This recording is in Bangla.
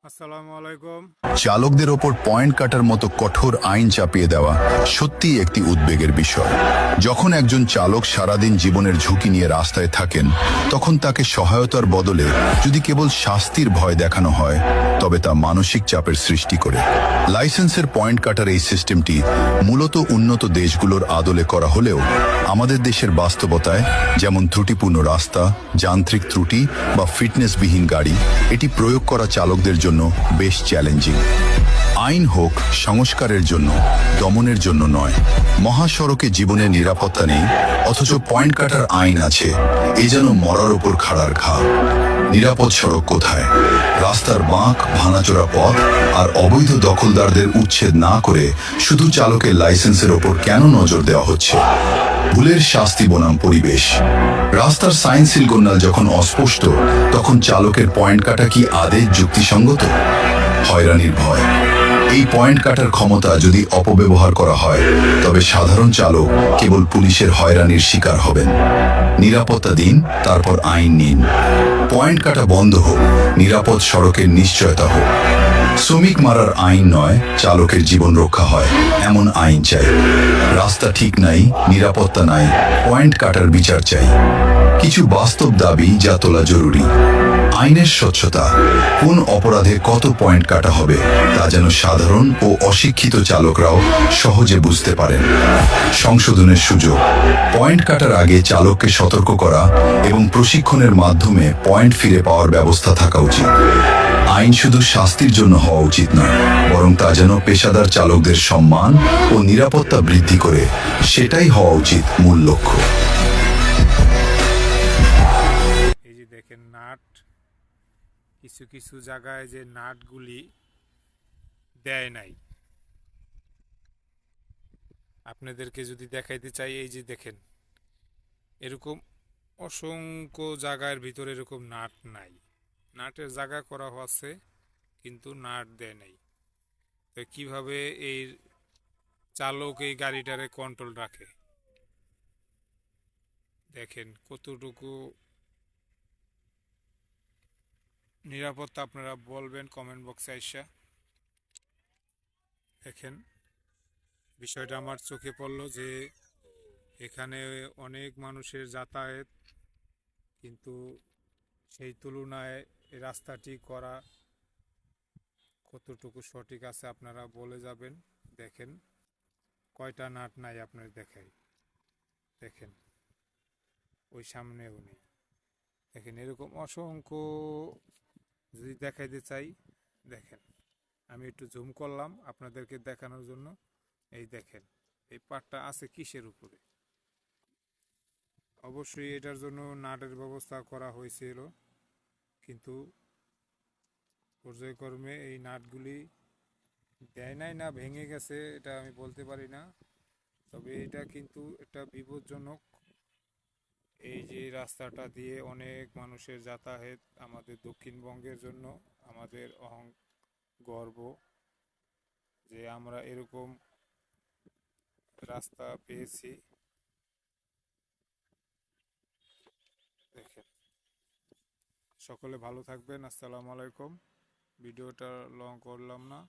আসসালামু আলাইকুম। চালকদের ওপর পয়েন্ট কাটার মতো কঠোর আইন চাপিয়ে দেওয়া সত্যিই একটি উদ্বেগের বিষয়। যখন একজন চালক সারাদিন জীবনের ঝুঁকি নিয়ে রাস্তায় থাকেন, তখন তাকে সহায়তার বদলে যদি কেবল শাস্তির ভয় দেখানো হয়, তবে তা মানসিক চাপের সৃষ্টি করে। লাইসেন্সের পয়েন্ট কাটার এই সিস্টেমটি মূলত উন্নত দেশগুলোর আদলে করা হলেও আমাদের দেশের বাস্তবতায়, যেমন ত্রুটিপূর্ণ রাস্তা, যান্ত্রিক ত্রুটি বা ফিটনেসবিহীন গাড়ি, এটি প্রয়োগ করা চালকদের জন্য বেশ চ্যালেঞ্জিং। আইন হোক সংস্কারের জন্য, দমনের জন্য নয়। মহাসড়কে জীবনের নিরাপত্তা নেই, অথচ পয়েন্ট কাটার আইন আছে, এ যেন মরার ওপর খাড়ার ঘা। নিরাপদ সড়ক কোথায়? রাস্তার বাঁক, ভাঙাচোরা পথ আর অবৈধ দখলদারদের উচ্ছেদ না করে শুধু চালকের লাইসেন্সের ওপর কেন নজর দেওয়া হচ্ছে? ভুলের শাস্তি বনাম পরিবেশ। রাস্তার সাইন সিলকোনাল যখন অস্পষ্ট, তখন চালকের পয়েন্ট কাটা কি আদেশ যুক্তিসঙ্গত? হয়রানির ভয়। এই পয়েন্ট কাটার ক্ষমতা যদি অপব্যবহার করা হয়, তবে সাধারণ চালক কেবল পুলিশের হয়রানির শিকার হবেন। নিরাপত্তা দিন, তারপর আইন নিন। পয়েন্ট কাটা বন্ধ হোক, নিরাপদ সড়কের নিশ্চয়তা হোক। শ্রমিক মারার আইন নয়, চালকের জীবন রক্ষা হয় এমন আইন চাই। রাস্তা ঠিক নাই, নিরাপত্তা নাই, পয়েন্ট কাটার বিচার চাই। কিছু বাস্তব দাবি যা তোলা জরুরি। আইনের স্বচ্ছতা। কোন অপরাধে কত পয়েন্ট কাটা হবে তা যেন সাধারণ ও অশিক্ষিত চালকরাও সহজে বুঝতে পারেন। সংশোধনের সুযোগ। পয়েন্ট কাটার আগে চালককে সতর্ক করা এবং প্রশিক্ষণের মাধ্যমে পয়েন্ট ফিরে পাওয়ার ব্যবস্থা থাকা উচিত। আইন শুধু শাস্তির জন্য হওয়া উচিত নয়, বরং তা যেন পেশাদার চালকদের সম্মান ও নিরাপত্তা বৃদ্ধি করে, সেটাই হওয়া উচিত মূল লক্ষ্য। এই যে দেখেন নাট, কিছু কিছু জায়গায় যে নাটগুলি দেয় নাই, আপনাদেরকে যদি দেখাইতে চাই, এই যে দেখেন এরকম অসংখ্য জায়গার ভিতরে এরকম নাট নাই। নাটের জায়গা করা হচ্ছে কিন্তু নাট দেয় নাই। তো কিভাবে এই চালক এই গাড়িটারে কন্ট্রোল রাখে দেখেন। কতটুকু নিরাপত্তা আপনারা বলবেন কমেন্ট বক্সে আইসা। দেখেন বিষয়টা আমার চোখে পড়লো যে এখানে অনেক মানুষের যাতায়াত, কিন্তু সেই তুলনায় এই রাস্তাটি করা কতটুকু সঠিক আছে আপনারা বলে যাবেন। দেখেন কয়টা নাট নাই আপনার দেখাই। দেখেন ওই সামনেও নেই। দেখেন এরকম অসংখ্য, যদি দেখাইতে চাই দেখেন, আমি একটু জুম করলাম আপনাদেরকে দেখানোর জন্য। এই দেখেন এই পাটটা আছে কিসের উপরে। অবশ্যই এটার জন্য নাটের ব্যবস্থা করা হয়েছিল, কিন্তু পর্যায়ক্রমে এই নাটগুলি দেয় নাই না ভেঙে গেছে এটা আমি বলতে পারি না, তবে এটা কিন্তু একটা বিপজ্জনক। এই যে রাস্তাটা দিয়ে অনেক মানুষের যাতায়াত, আমাদের দক্ষিণবঙ্গের জন্য আমাদের গর্ব যে আমরা এরকম রাস্তা পেয়েছি। দেখেন সকলে ভালো থাকবেন। আসসালামু আলাইকুম। ভিডিওটা লং করলাম না।